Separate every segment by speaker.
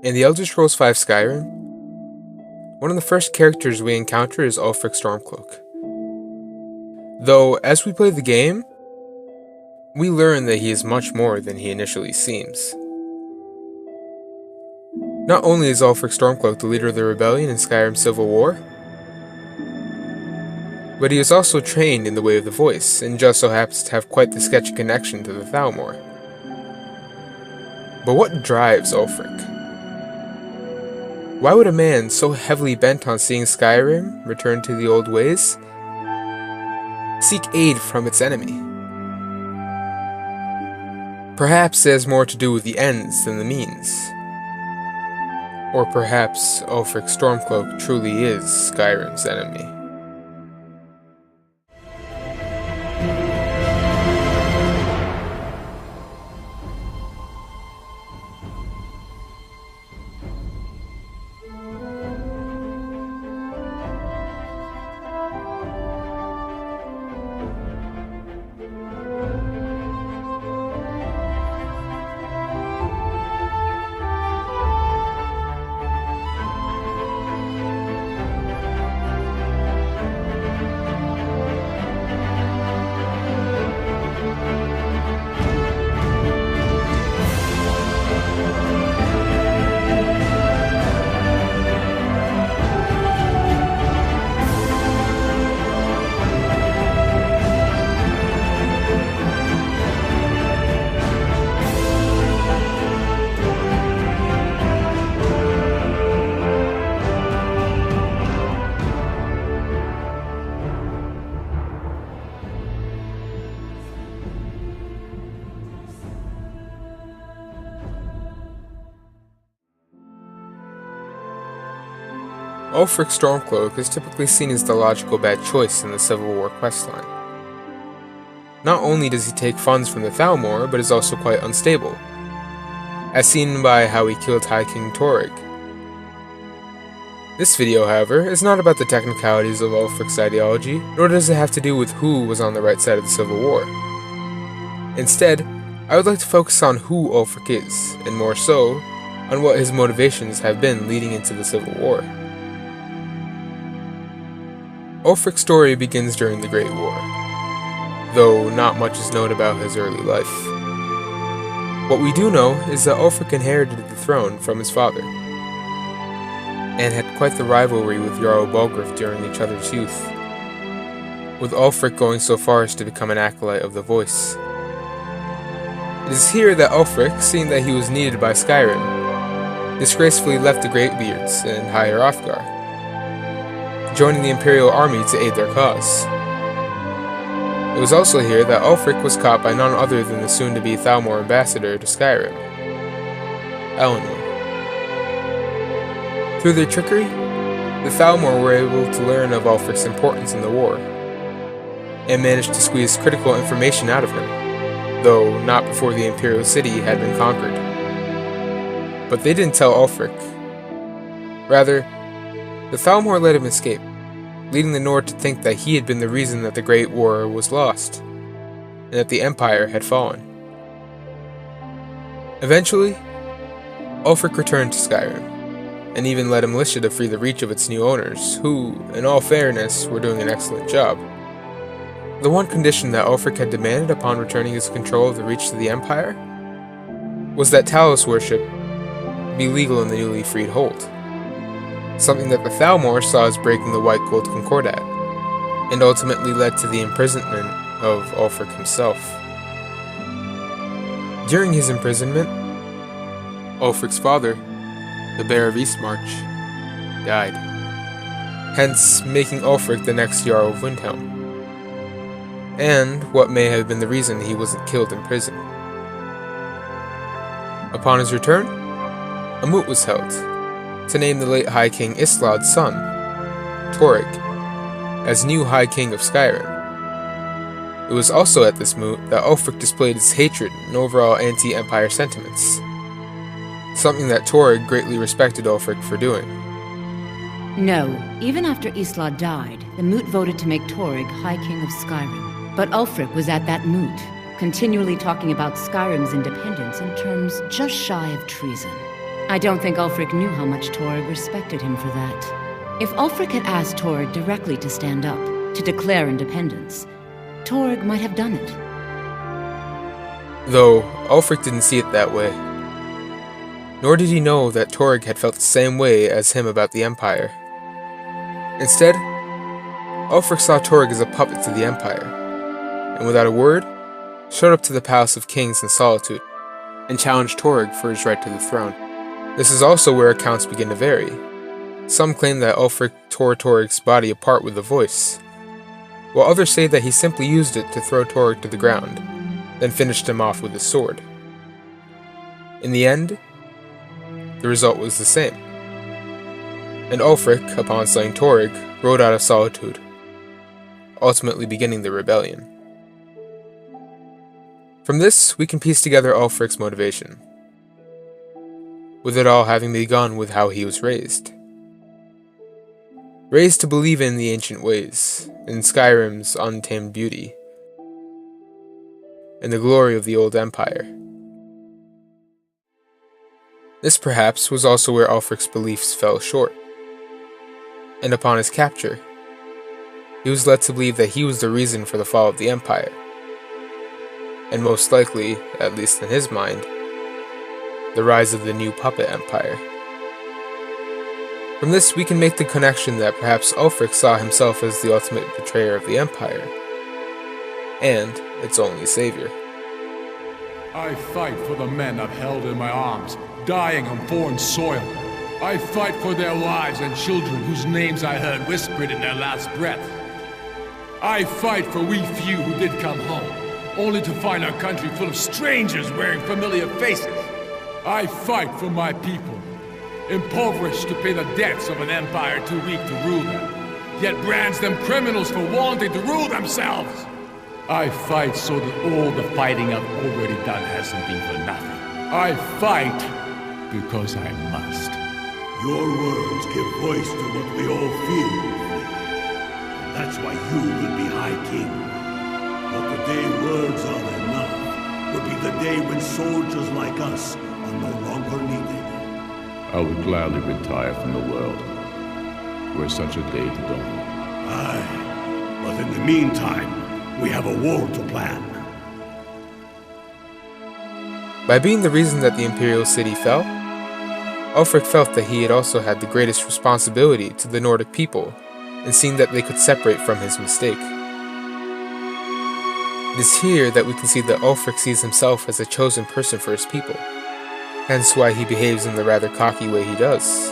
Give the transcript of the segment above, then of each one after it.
Speaker 1: In the Elder Scrolls V Skyrim, one of the first characters we encounter is Ulfric Stormcloak. Though, as we play the game, we learn that he is much more than he initially seems. Not only is Ulfric Stormcloak the leader of the rebellion in Skyrim's Civil War, but he is also trained in the way of the voice, and just so happens to have quite the sketchy connection to the Thalmor. But what drives Ulfric? Why would a man so heavily bent on seeing Skyrim return to the old ways seek aid from its enemy? Perhaps it has more to do with the ends than the means. Or perhaps Ulfric Stormcloak truly is Skyrim's enemy. Ulfric Stormcloak is typically seen as the logical bad choice in the Civil War questline. Not only does he take funds from the Thalmor, but is also quite unstable, as seen by how he killed High King Torygg. This video, however, is not about the technicalities of Ulfric's ideology, nor does it have to do with who was on the right side of the Civil War. Instead, I would like to focus on who Ulfric is, and more so, on what his motivations have been leading into the Civil War. Ulfric's story begins during the Great War, though not much is known about his early life. What we do know is that Ulfric inherited the throne from his father, and had quite the rivalry with Jarl Balgruuf during each other's youth, with Ulfric going so far as to become an acolyte of the Voice. It is here that Ulfric, seeing that he was needed by Skyrim, disgracefully left the Greybeards in High Hrothgar, joining the Imperial army to aid their cause. It was also here that Ulfric was caught by none other than the soon-to-be Thalmor ambassador to Skyrim, Eleanor. Through their trickery, the Thalmor were able to learn of Ulfric's importance in the war, and managed to squeeze critical information out of him, though not before the Imperial city had been conquered. But they didn't tell Ulfric. Rather, the Thalmor let him escape, leading the Nord to think that he had been the reason that the Great War was lost, and that the Empire had fallen. Eventually, Ulfric returned to Skyrim, and even led a militia to free the Reach of its new owners, who, in all fairness, were doing an excellent job. The one condition that Ulfric had demanded upon returning his control of the Reach to the Empire was that Talos worship be legal in the newly freed Hold, something that the Thalmor saw as breaking the White Gold Concordat, and ultimately led to the imprisonment of Ulfric himself. During his imprisonment, Ulfric's father, the Bear of Eastmarch, died, hence making Ulfric the next Jarl of Windhelm, and what may have been the reason he wasn't killed in prison. Upon his return, a moot was held to name the late High King Islad's son, Torygg, as new High King of Skyrim. It was also at this moot that Ulfric displayed his hatred and overall anti-Empire sentiments, something that Torygg greatly respected Ulfric for doing.
Speaker 2: No, even after Islad died, the moot voted to make Torygg High King of Skyrim. But Ulfric was at that moot, continually talking about Skyrim's independence in terms just shy of treason. I don't think Ulfric knew how much Torg respected him for that. If Ulfric had asked Torg directly to stand up, to declare independence, Torg might have done it.
Speaker 1: Though Ulfric didn't see it that way. Nor did he know that Torg had felt the same way as him about the Empire. Instead, Ulfric saw Torg as a puppet to the Empire, and without a word, showed up to the Palace of Kings in Solitude, and challenged Torg for his right to the throne. This is also where accounts begin to vary. Some claim that Ulfric tore Torg's body apart with a voice, while others say that he simply used it to throw Torg to the ground, then finished him off with his sword. In the end, the result was the same, and Ulfric, upon slaying Torg, rode out of Solitude, ultimately beginning the rebellion. From this, we can piece together Ulfric's motivation, with it all having begun with how he was raised. Raised to believe in the ancient ways, in Skyrim's untamed beauty, and the glory of the old empire. This perhaps was also where Ulfric's beliefs fell short, and upon his capture, he was led to believe that he was the reason for the fall of the Empire, and most likely, at least in his mind, the rise of the new puppet empire. From this we can make the connection that perhaps Ulfric saw himself as the ultimate betrayer of the Empire, and its only savior.
Speaker 3: I fight for the men I've held in my arms, dying on foreign soil. I fight for their wives and children whose names I heard whispered in their last breath. I fight for we few who did come home, only to find our country full of strangers wearing familiar faces. I fight for my people, impoverished to pay the debts of an empire too weak to rule them, yet brands them criminals for wanting to rule themselves. I fight so that all the fighting I've already done hasn't been for nothing. I fight because I must.
Speaker 4: Your words give voice to what we all feel, Ulfric. And that's why you will be High King. But the day words are enough will be the day when soldiers like us are no longer needed.
Speaker 3: I would gladly retire from the world, were such a day to dawn.
Speaker 4: Aye, but in the meantime, we have a war to plan.
Speaker 1: By being the reason that the Imperial City fell, Ulfric felt that he had also had the greatest responsibility to the Nordic people in seeing that they could separate from his mistake. It is here that we can see that Ulfric sees himself as a chosen person for his people, hence why he behaves in the rather cocky way he does.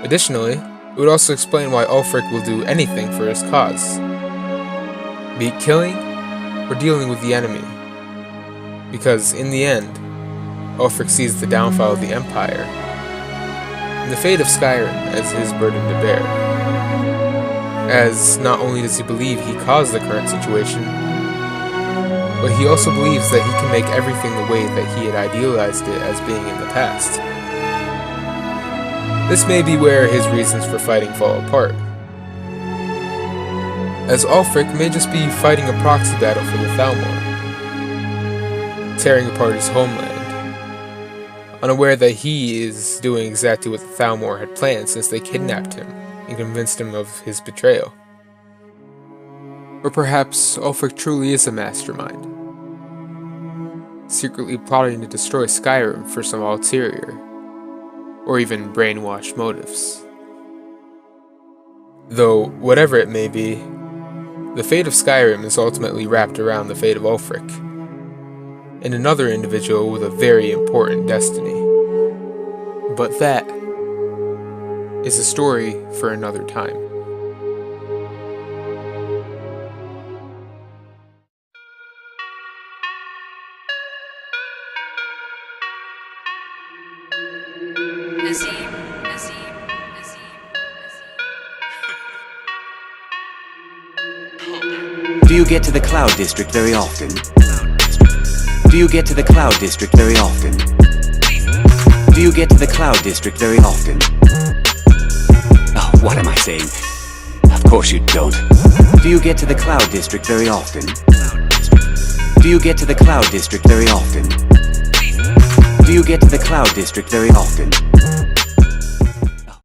Speaker 1: Additionally, it would also explain why Ulfric will do anything for his cause, be it killing or dealing with the enemy, because in the end, Ulfric sees the downfall of the Empire and the fate of Skyrim as his burden to bear, as not only does he believe he caused the current situation, but he also believes that he can make everything the way that he had idealized it as being in the past. This may be where his reasons for fighting fall apart, as Ulfric may just be fighting a proxy battle for the Thalmor, tearing apart his homeland, unaware that he is doing exactly what the Thalmor had planned since they kidnapped him and convinced him of his betrayal. Or perhaps Ulfric truly is a mastermind, secretly plotting to destroy Skyrim for some ulterior, or even brainwashed motives. Though, whatever it may be, the fate of Skyrim is ultimately wrapped around the fate of Ulfric, and another individual with a very important destiny. But that is a story for another time.
Speaker 5: Do you get to the Cloud District very often? Do you get to the Cloud District very often? Do you get to the Cloud District very often? Oh, what am I saying? Of course you don't. Do you get to the Cloud District very often? Do you get to the Cloud District very often? Do Do you get to the Cloud District very often?